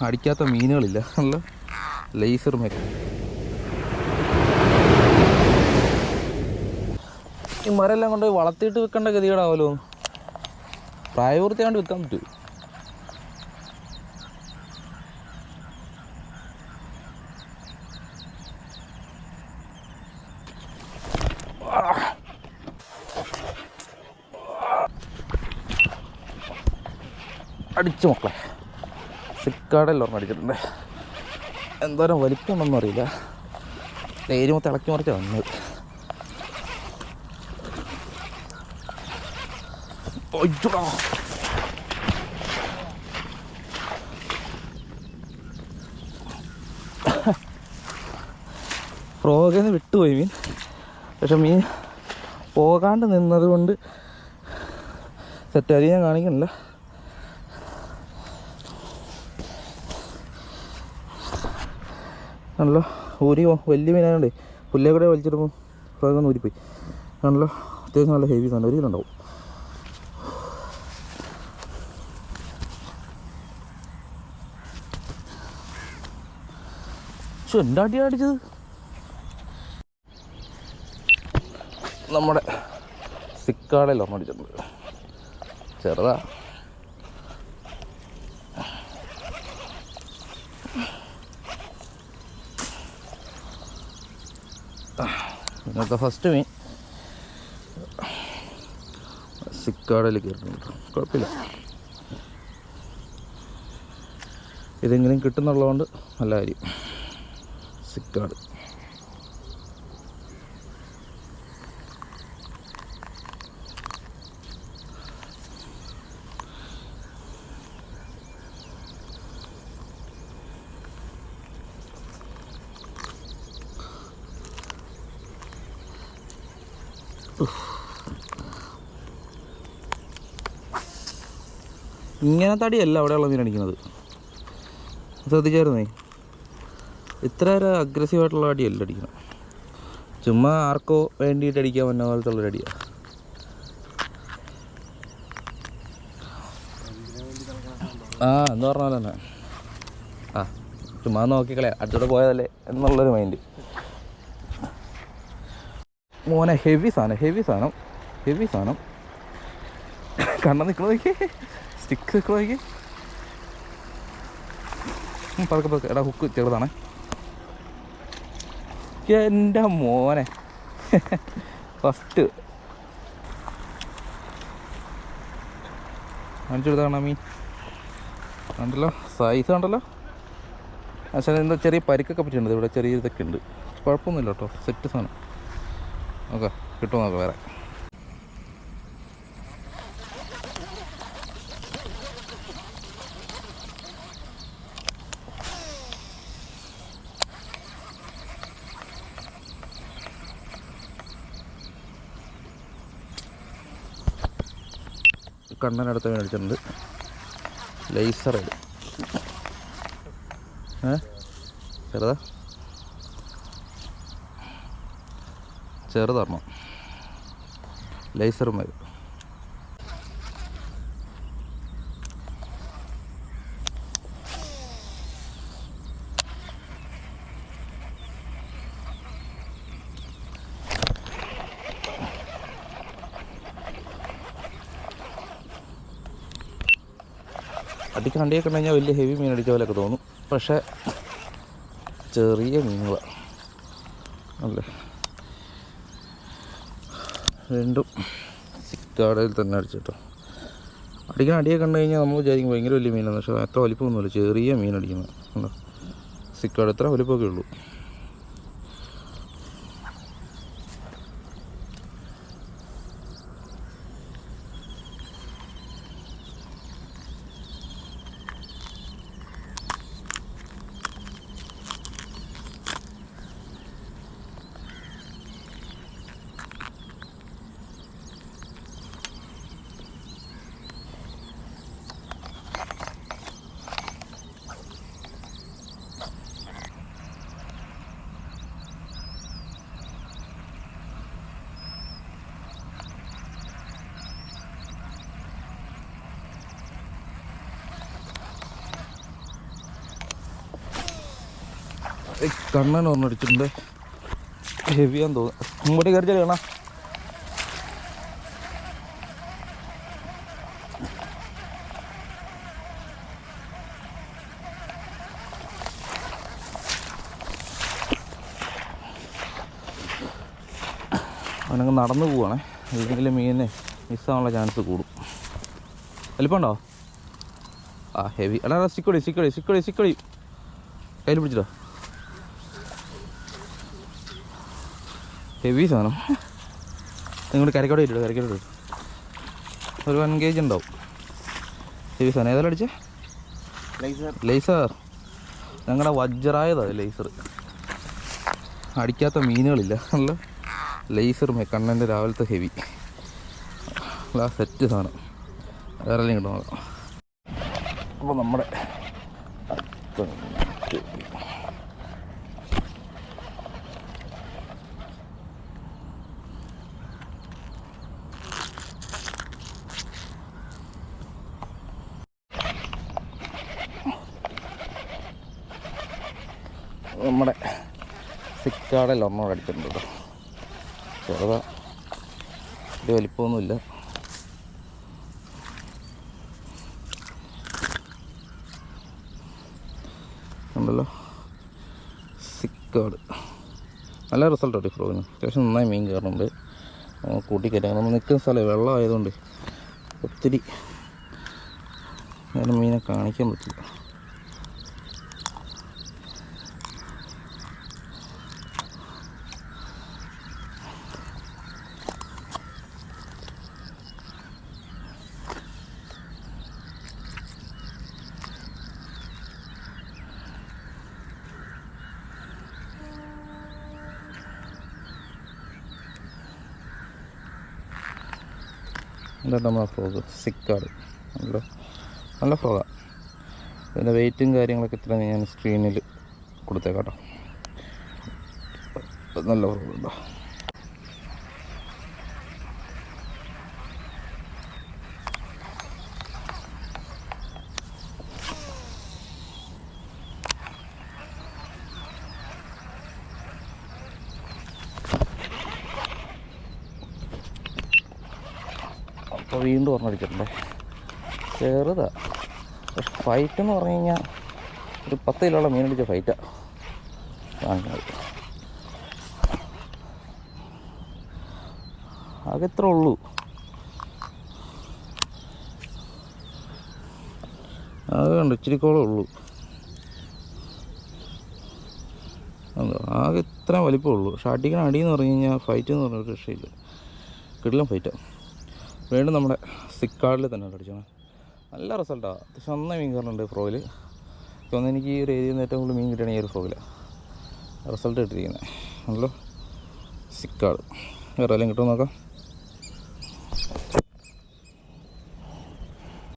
അടിക്കാത്ത മീനുകളില്ല, നല്ല ലേസർ മരം. ഈ മരമെല്ലാം കൊണ്ട് വളർത്തിയിട്ട് വെക്കേണ്ട ഗതികേടാവല്ലോ. പ്രായപൂർത്തിയാണ്ട് വെക്കാൻ പറ്റൂ. അടിച്ചു മക്കളെ, സിക്കാടെല്ലാം ഒരെണ്ണം അടിച്ചിട്ടുണ്ട്. എന്തോരം വലിപ്പമുണ്ടെന്നും അറിയില്ല. തേര് മൊത്തം ഇളക്കി മറിച്ച് വന്നത്. ഫ്രോഗിൽ നിന്ന് വിട്ടുപോയി മീൻ. പക്ഷെ മീൻ പോകാണ്ട് നിന്നത് കൊണ്ട് സെറ്റ്. അത് ഞാൻ കാണിക്കുന്നില്ല. ആണല്ലോ ഊരി. വലിയ മീനായതുകൊണ്ട് പുല്ലേ കൂടെ വലിച്ചിടുമ്പോൾ ഫ്രോഗൊന്ന് ഊരിപ്പോയി. ആണല്ലോ അത്യാവശ്യം നല്ല ഹെവി സാധനം. ഒരു കിലോ ഉണ്ടാവും. പക്ഷെ എൻ്റെ അടിയാണ് അടിച്ചത്. നമ്മുടെ സിക്കാടയിൽ ഒരെണ്ണം അടിച്ചിട്ടുണ്ട്. ചെറുതാ. ഇന്നത്തെ ഫസ്റ്റ് മീൻ സിക്കാടയിൽ കയറുന്നുണ്ട്. കുഴപ്പമില്ല, ഇതെങ്കിലും കിട്ടുന്നുള്ളതുകൊണ്ട് നല്ല കാര്യം. സിക്കാട് ഇങ്ങനത്തെ അടിയല്ല അവിടെയുള്ള മീൻ അടിക്കുന്നത്. ശ്രദ്ധിച്ചായിരുന്നേ, ഇത്ര ഒരു അഗ്രസീവായിട്ടുള്ള അടിയല്ല അടിക്കണം. ചുമ്മാ ആർക്കോ വേണ്ടിയിട്ട് അടിക്കാൻ പറ്റുന്ന പോലത്തെ ഉള്ളൊരു അടിയാണ്. എന്താ പറഞ്ഞാൽ തന്നെ ചുമ്മാ നോക്കിക്കളയാ, അടുത്തോടെ പോയതല്ലേ എന്നുള്ളൊരു മൈൻഡ്. മോനെ ഹെവി സാധനം കണ്ണ നിൽക്കണ നോക്കി, സ്റ്റിക്ക് നിൽക്കണ നോക്കി. പതുക്കെ എടാ, ഹുക്ക് ചെറുതാണേ. എൻ്റെ മോനെ ഫസ്റ്റ് കാണിച്ചെടുത്താണ് മീൻ. കണ്ടല്ലോ സൈസ് കണ്ടല്ലോ. പക്ഷേ എന്താ ചെറിയ പരിക്കൊക്കെ പറ്റിയിട്ടുണ്ട്. ഇവിടെ ചെറിയ ഇതൊക്കെ ഉണ്ട്. കുഴപ്പമൊന്നുമില്ല കേട്ടോ, സെറ്റ് സാധനം. ഓക്കെ, കിട്ടുമോ നോക്കാം. വേറെ കണ്ണനടുത്ത് മേടിച്ചിട്ടുണ്ട്. ലേസർ ഇത് ചെറുതരണം. ലേസറും വരും. അടിക്ക് കണ്ടിയൊക്കെ കഴിഞ്ഞാൽ വലിയ ഹെവി മീൻ അടിച്ച പോലെയൊക്കെ തോന്നും. പക്ഷേ ചെറിയ മീനുകളാണ് അല്ലേ. രണ്ടും സിക്കാടയിൽ തന്നെ അടിച്ചിട്ടോ. അടിയൊക്കെ കണ്ടു കഴിഞ്ഞാൽ നമ്മൾ വിചാരിക്കും ഭയങ്കര വലിയ മീനാണ്. പക്ഷേ അത്ര വലിപ്പമൊന്നുമില്ല, ചെറിയ മീൻ അടിക്കുന്നത് ഉണ്ടോ. സിക്കാട് എത്ര വലിപ്പമൊക്കെ ഉള്ളൂ. കണ്ണൻ ഒരെണ്ണടിച്ചിട്ടുണ്ട്. ഹെവിയാന്ന് തോന്നുന്നു. മുമ്പോട്ട് കയറി ചെല്ലണ. അവനങ്ങ് നടന്നു പോവാണേ, അല്ലെങ്കിൽ മീനിനെ മിസ്സാവാനുള്ള ചാൻസ് കൂടും. വലിപ്പമുണ്ടോ? ആ ഹെവി. അല്ല സിക്കടി കയ്യിൽ പിടിച്ചിട്ടോ. ഹെവി സാധനം. നിങ്ങളുടെ കരക്കോടെ ഇട്ടു. ഒരു 1 kg ഉണ്ടാവും. ഹെവി സാധനം. ഏതായാലും അടിച്ചേ? ലേസർ. ഞങ്ങളുടെ വജ്രായതാ ലേസർ. അടിക്കാത്ത മീനുകളില്ല. നല്ല ലേസർ കണ്ണൻ്റെ രാവിലത്തെ ഹെവി. ആ സെറ്റ് സാധനം. വേറെ എല്ലാം കിട്ടും നോക്കാം. അപ്പോൾ നമ്മുടെ സിക്കാടെല്ലാം ഒന്നോടെ അടിച്ചിട്ടുണ്ട് കേട്ടോ. ചെറുതാ, ഇത് വലിപ്പമൊന്നുമില്ല. ഉണ്ടല്ലോ സിക്കാട്. നല്ല റിസൾട്ടോ ഈ ഫ്രോഗിന്. അത്യാവശ്യം നന്നായി മീൻ കയറുന്നുണ്ട്. കൂട്ടിക്കയറ്റാൻ നമ്മൾ നിൽക്കുന്ന സ്ഥലം വെള്ളം ആയതുകൊണ്ട് ഒത്തിരി അങ്ങനെ മീനെ കാണിക്കാൻ പറ്റില്ല. ഇതാണ് നമ്മളെ ഫ്രോഗ് സിക്കാട്. നല്ല ഫ്രോഗാണ്. ഇതിൻ്റെ വെയിറ്റും കാര്യങ്ങളൊക്കെ ഇത്ര ഞാൻ സ്ക്രീനിൽ കൊടുത്തേക്കാം കേട്ടോ. നല്ല ഫ്രോഗ് ഉണ്ടോ. അപ്പോൾ വീണ്ടും ഒരെണ്ണടിച്ചിട്ടുണ്ടേ. ചെറുതാ, പക്ഷെ ഫൈറ്റ് എന്ന് പറഞ്ഞു കഴിഞ്ഞാൽ ഒരു 10 കിലോളം മീനടിച്ച ഫൈറ്റാണ് കാണിക്കുന്നത്. ആകെ ഇത്ര ഉള്ളൂ. ആകെ കണ്ടു ഇച്ചിരിക്കോളം ഉള്ളൂ. ആകെ ഇത്രയും വലിപ്പമുള്ളൂ. പക്ഷെ അടിക്കണ അടിയെന്ന് പറഞ്ഞു കഴിഞ്ഞാൽ ഫൈറ്റ് എന്ന് പറഞ്ഞൊരു രക്ഷയില്ല. കിടിലം ഫൈറ്റാണ്. വീണ്ടും നമ്മുടെ സിക്കാടിൽ തന്നെ അടിച്ചാണ്. നല്ല റിസൾട്ടാണ്. അത്യാവശ്യം നന്നായി മീൻ കയറുന്നുണ്ട് ഫ്രോയിൽ. ഇപ്പോൾ എനിക്ക് ഈ ഒരു ഏരിയയിൽ നിന്ന് ഏറ്റവും കൂടുതൽ മീൻ കിട്ടുകയാണ് ഈ ഒരു ഫ്രോയിലാണ് റിസൾട്ട് കിട്ടിയിരിക്കുന്നത്. നല്ല സിക്കാട്. വേറെ എല്ലാം കിട്ടുമെന്ന് നോക്കാം.